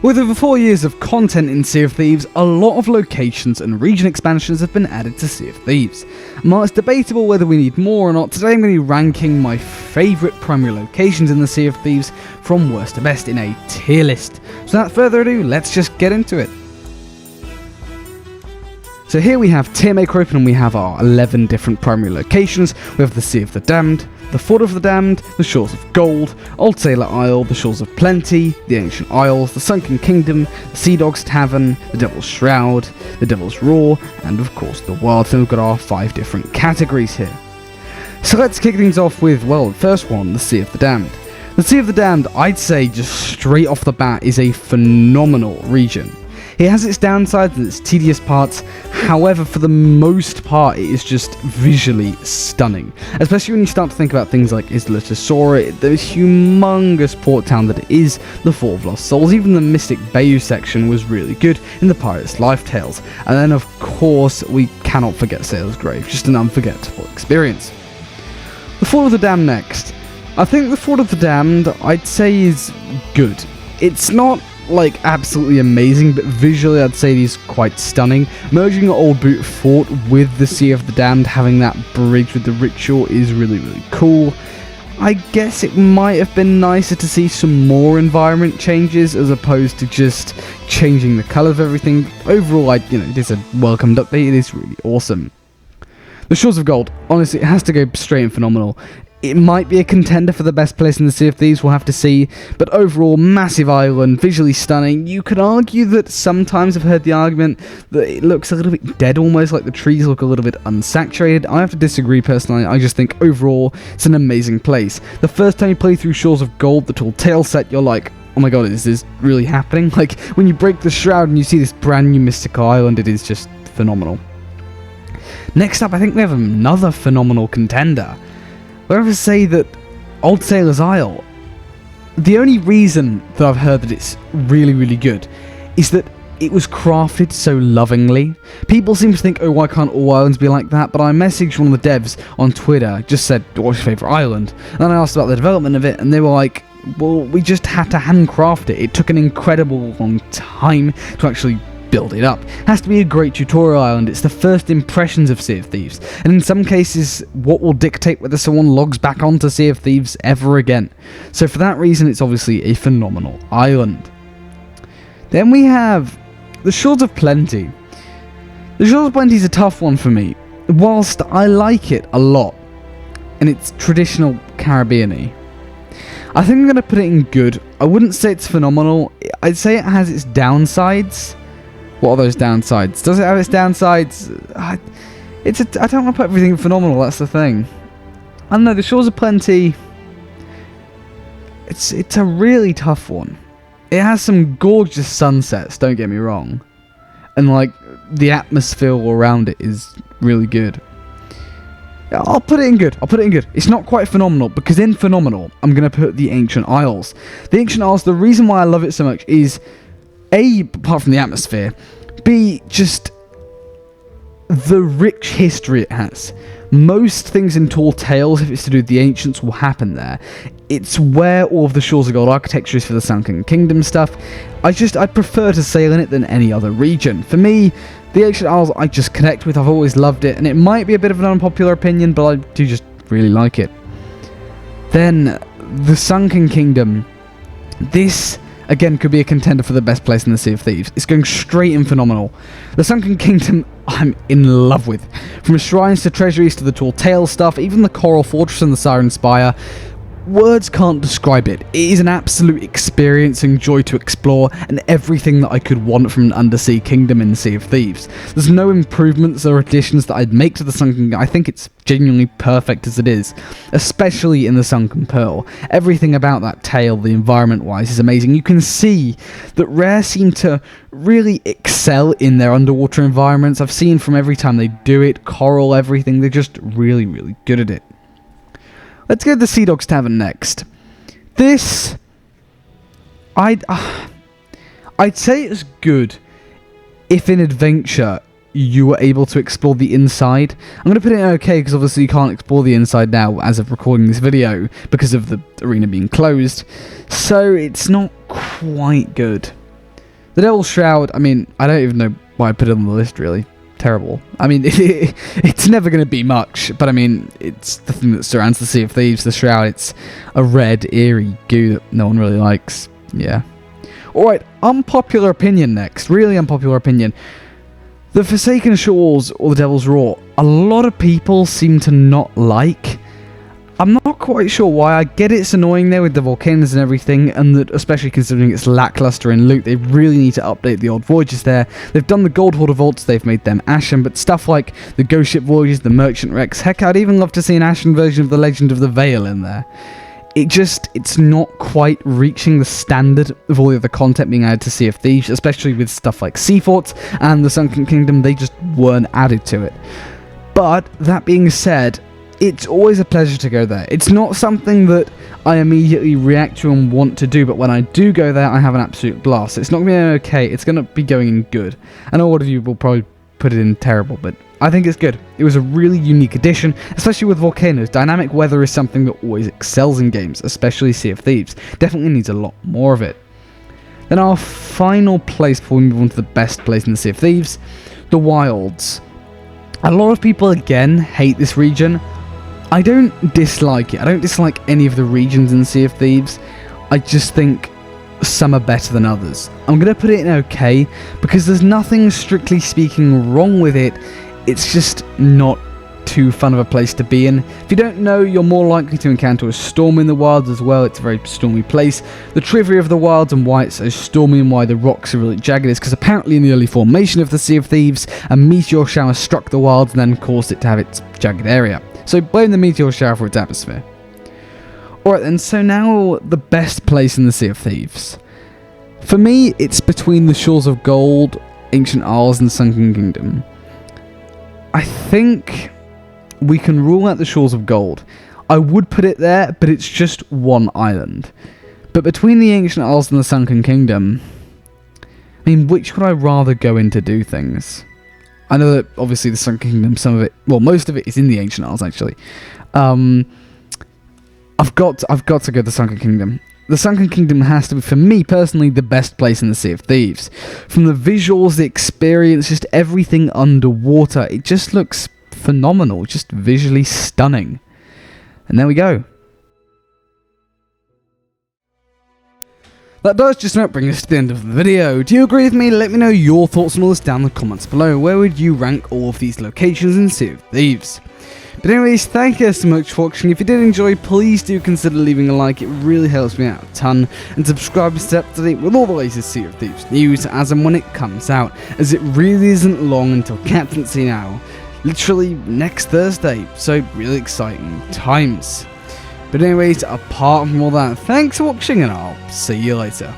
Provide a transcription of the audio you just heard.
With over 4 years of content in Sea of Thieves, a lot of locations and region expansions have been added to Sea of Thieves. And while it's debatable whether we need more or not, today I'm going to be ranking my favourite primary locations in the Sea of Thieves from worst to best in a tier list. So without further ado, let's just get into it. So here we have tier maker open and we have our 11 different primary locations. We have the Sea of the Damned, the Fort of the Damned, the Shores of Gold, Old Sailor Isle, the Shores of Plenty, the Ancient Isles, the Sunken Kingdom, the Sea Dog's Tavern, the Devil's Shroud, the Devil's Roar, and of course the Wild. So we've got our 5 different categories here. So let's kick things off with, well, the first one, the Sea of the Damned. The Sea of the Damned, I'd say just straight off the bat, is a phenomenal region. It has its downsides and its tedious parts, however, for the most part, it is just visually stunning. Especially when you start to think about things like Isla Tesora, the humongous port town that it is, the Fort of Lost Souls, even the Mystic Bayou section was really good in the Pirates' Life Tales. And then, of course, we cannot forget Sailor's Grave, just an unforgettable experience. The Fort of the Damned next. I think the Fort of the Damned, I'd say, is good. It's not like absolutely amazing, but visually I'd say it is quite stunning. Merging Old Boot Fort with the Sea of the Damned, having that bridge with the ritual is really cool. I guess it might have been nicer to see some more environment changes as opposed to just changing the colour of everything. Overall, it is a welcomed update. It is really awesome. The Shores of Gold, honestly, it has to go straight and phenomenal. It might be a contender for the best place in the Sea of Thieves, we'll have to see, but overall, massive island, visually stunning. You could argue that sometimes I've heard the argument that it looks a little bit dead almost, like the trees look a little bit unsaturated. I have to disagree personally. I just think overall, it's an amazing place. The first time you play through Shores of Gold, the Tall Tale set, you're like, oh my god, is this really happening? Like, when you break the Shroud and you see this brand new mystical island, it is just phenomenal. Next up, I think we have another phenomenal contender. Where I would say that Old Sailor's Isle, the only reason that I've heard that it's really good is that it was crafted so lovingly. People seem to think, oh, why can't all islands be like that? But I messaged one of the devs on Twitter, just said, what's your favourite island? And then I asked about the development of it, and they were like, well, we just had to handcraft it. It took an incredible long time to actually build it up. It has to be a great tutorial island. It's the first impressions of Sea of Thieves, and in some cases what will dictate whether someone logs back onto Sea of Thieves ever again. So for that reason, it's obviously a phenomenal island. Then we have the Shores of Plenty. The Shores of Plenty is a tough one for me. Whilst I like it a lot, and it's traditional Caribbean-y, I think I'm going to put it in good. I wouldn't say it's phenomenal. I'd say it has its downsides. What are those downsides? Does it have its downsides? I don't want to put everything phenomenal, that's the thing. I don't know, the Shores of Plenty, it's a really tough one. It has some gorgeous sunsets, don't get me wrong. And like, the atmosphere all around it is really good. I'll put it in good. It's not quite phenomenal, because in phenomenal, I'm going to put the Ancient Isles. The Ancient Isles, the reason why I love it so much is, A, apart from the atmosphere, B, just the rich history it has. Most things in Tall Tales, if it's to do with the Ancients, will happen there. It's where all of the Shores of Gold architecture is for the Sunken Kingdom stuff. I'd prefer to sail in it than any other region. For me, the Ancient Isles I just connect with. I've always loved it, and it might be a bit of an unpopular opinion, but I do just really like it. Then, the Sunken Kingdom. This, again, could be a contender for the best place in the Sea of Thieves. It's going straight in phenomenal. The Sunken Kingdom, I'm in love with. From shrines to treasuries to the Tall Tale stuff, even the Coral Fortress and the Siren Spire. Words can't describe it. It is an absolute experience and joy to explore, and everything that I could want from an undersea kingdom in the Sea of Thieves. There's no improvements or additions that I'd make to the Sunken. I think it's genuinely perfect as it is, especially in the Sunken Pearl. Everything about that tale, the environment-wise, is amazing. You can see that Rare seem to really excel in their underwater environments. I've seen from every time they do it, coral, everything, they're just really good at it. Let's go to the Sea Dog's Tavern next. This, I'd say it's good if in adventure you were able to explore the inside. I'm going to put it in okay because obviously you can't explore the inside now as of recording this video because of the arena being closed. So it's not quite good. The Devil's Shroud, I mean, I don't even know why I put it on the list, really. Terrible. I mean, it's never going to be much, but I mean, it's the thing that surrounds the Sea of Thieves, the Shroud. It's a red, eerie goo that no one really likes. Yeah. Alright, unpopular opinion next. Really unpopular opinion. The Forsaken Shores, or the Devil's Roar, a lot of people seem to not like. I'm not quite sure why. I get it's annoying there with the volcanoes and everything, and that especially considering it's lackluster in loot, they really need to update the old voyages there. They've done the Gold Hoarder vaults, they've made them ashen, but stuff like the Ghost Ship voyages, the Merchant Wrecks, heck, I'd even love to see an ashen version of the Legend of the Veil in there. It's not quite reaching the standard of all the other content being added to Sea of Thieves, especially with stuff like Sea Forts and the Sunken Kingdom. They just weren't added to it. But that being said, it's always a pleasure to go there. It's not something that I immediately react to and want to do, but when I do go there, I have an absolute blast. It's not going to be okay, it's going to be going in good. I know a lot of you will probably put it in terrible, but I think it's good. It was a really unique addition, especially with volcanoes. Dynamic weather is something that always excels in games, especially Sea of Thieves. Definitely needs a lot more of it. Then our final place before we move on to the best place in the Sea of Thieves, the Wilds. A lot of people, again, hate this region. I don't dislike it. I don't dislike any of the regions in Sea of Thieves. I just think some are better than others. I'm going to put it in okay, because there's nothing strictly speaking wrong with it. It's just not too fun of a place to be in. If you don't know, you're more likely to encounter a storm in the Wilds as well. It's a very stormy place. The trivia of the Wilds and why it's so stormy and why the rocks are really jagged is because apparently in the early formation of the Sea of Thieves, a meteor shower struck the Wilds and then caused it to have its jagged area. So blame the meteor shower for its atmosphere. Alright then, so now the best place in the Sea of Thieves. For me, it's between the Shores of Gold, Ancient Isles and Sunken Kingdom. I think we can rule out the Shores of Gold. I would put it there, but it's just one island. But between the Ancient Isles and the Sunken Kingdom, I mean, which would I rather go in to do things? I know that obviously the Sunken Kingdom, some of it, well, most of it is in the Ancient Isles actually. I've got to go to the Sunken Kingdom. The Sunken Kingdom has to be, for me personally, the best place in the Sea of Thieves. From the visuals, the experience, just everything underwater, it just looks phenomenal, just visually stunning. And there we go. That does just about bring us to the end of the video. Do you agree with me? Let me know your thoughts on all this down in the comments below. Where would you rank all of these locations in Sea of Thieves? But anyways, thank you so much for watching. If you did enjoy, please do consider leaving a like. It really helps me out a ton. And subscribe to stay up to date with all the latest Sea of Thieves news as and when it comes out, as it really isn't long until Captaincy now. Literally next Thursday. So really exciting times. But anyways, apart from all that, thanks for watching and I'll see you later.